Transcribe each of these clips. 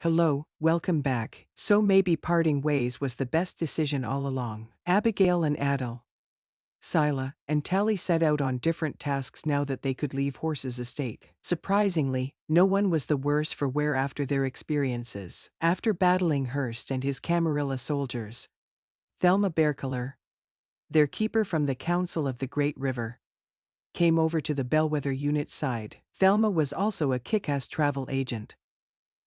Hello, welcome back. So maybe parting ways was the best decision all along. Abigail and Adel, Sila, and Tally set out on different tasks now that they could leave Horse's estate. Surprisingly, no one was the worse for wear after their experiences. After battling Hearst and his Camarilla soldiers, Thelma Berkeler, their keeper from the Council of the Great River, came over to the Bellwether unit's side. Thelma was also a kick-ass travel agent,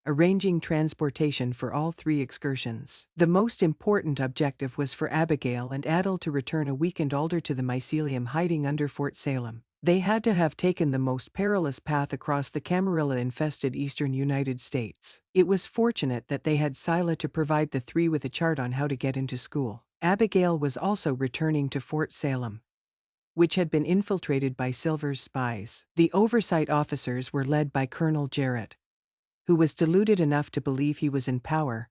arranging transportation for all three excursions. The most important objective was for Abigail and Adel to return a weakened Alder to the mycelium hiding under Fort Salem. They had to have taken the most perilous path across the Camarilla-infested eastern United States. It was fortunate that they had Sila to provide the three with a chart on how to get into school. Abigail was also returning to Fort Salem, which had been infiltrated by Silver's spies. The oversight officers were led by Colonel Jarrett, who was deluded enough to believe he was in power,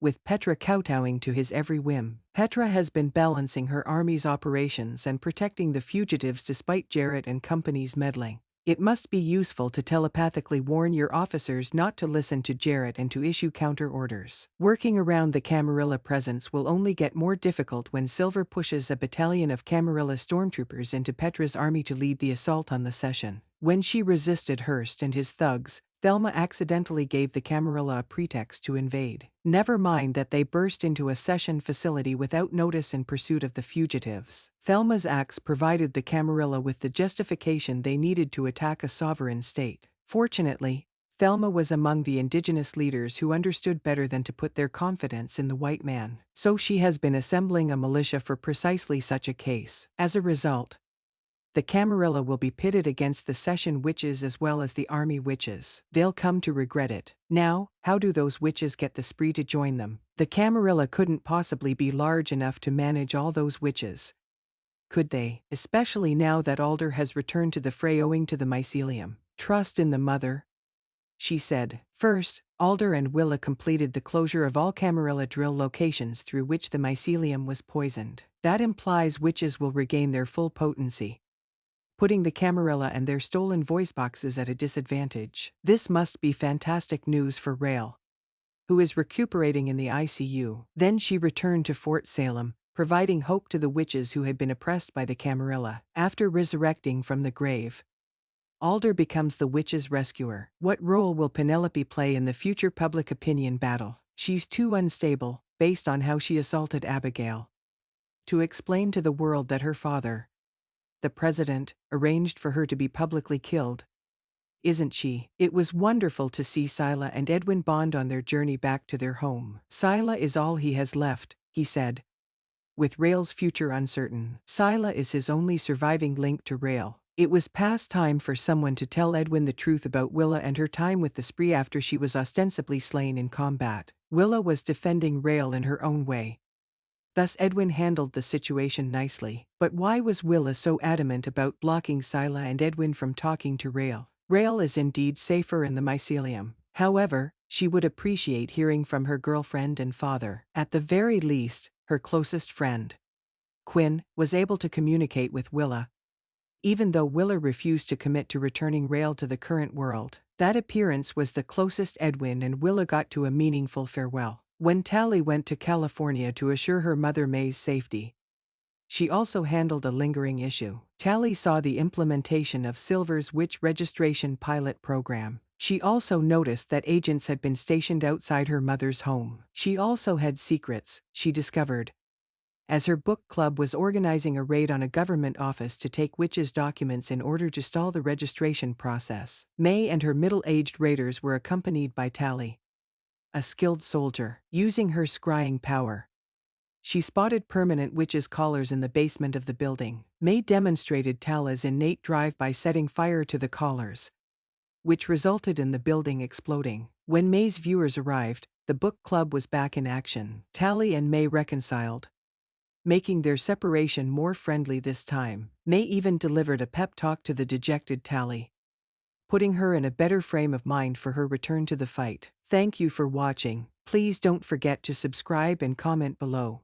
with Petra kowtowing to his every whim. Petra has been balancing her army's operations and protecting the fugitives despite Jarrett and company's meddling. It must be useful to telepathically warn your officers not to listen to Jarrett and to issue counter orders. Working around the Camarilla presence will only get more difficult when Silver pushes a battalion of Camarilla stormtroopers into Petra's army to lead the assault on the session. When she resisted Hearst and his thugs, Thelma accidentally gave the Camarilla a pretext to invade. Never mind that they burst into a session facility without notice in pursuit of the fugitives. Thelma's acts provided the Camarilla with the justification they needed to attack a sovereign state. Fortunately, Thelma was among the indigenous leaders who understood better than to put their confidence in the white man. So she has been assembling a militia for precisely such a case. As a result, the Camarilla will be pitted against the Session witches as well as the army witches. They'll come to regret it. Now, how do those witches get the spree to join them? The Camarilla couldn't possibly be large enough to manage all those witches, could they? Especially now that Alder has returned to the fray owing to the mycelium. Trust in the mother, she said. First, Alder and Willa completed the closure of all Camarilla drill locations through which the mycelium was poisoned. That implies witches will regain their full potency, putting the Camarilla and their stolen voice boxes at a disadvantage. This must be fantastic news for Rail, who is recuperating in the ICU. Then she returned to Fort Salem, providing hope to the witches who had been oppressed by the Camarilla. After resurrecting from the grave, Alder becomes the witches' rescuer. What role will Penelope play in the future public opinion battle? She's too unstable, based on how she assaulted Abigail, to explain to the world that her father, the president, arranged for her to be publicly killed, isn't she? It was wonderful to see Sila and Edwin bond on their journey back to their home. Sila is all he has left, he said, with Rail's future uncertain. Sila is his only surviving link to Rail. It was past time for someone to tell Edwin the truth about Willa and her time with the spree after she was ostensibly slain in combat. Willa was defending Rail in her own way. Thus Edwin handled the situation nicely. But why was Willa so adamant about blocking Sila and Edwin from talking to Rail? Rail is indeed safer in the mycelium. However, she would appreciate hearing from her girlfriend and father. At the very least, her closest friend, Quinn, was able to communicate with Willa, even though Willa refused to commit to returning Rail to the current world. That appearance was the closest Edwin and Willa got to a meaningful farewell. When Tally went to California to assure her mother May's safety, she also handled a lingering issue. Tally saw the implementation of Silver's witch registration pilot program. She also noticed that agents had been stationed outside her mother's home. She also had secrets, she discovered, as her book club was organizing a raid on a government office to take witches' documents in order to stall the registration process. May and her middle-aged raiders were accompanied by Tally, a skilled soldier. Using her scrying power, she spotted permanent witches' collars in the basement of the building. May demonstrated Tala's innate drive by setting fire to the collars, which resulted in the building exploding. When May's viewers arrived, the book club was back in action. Tally and May reconciled, making their separation more friendly this time. May even delivered a pep talk to the dejected Tally, putting her in a better frame of mind for her return to the fight. Thank you for watching. Please don't forget to subscribe and comment below.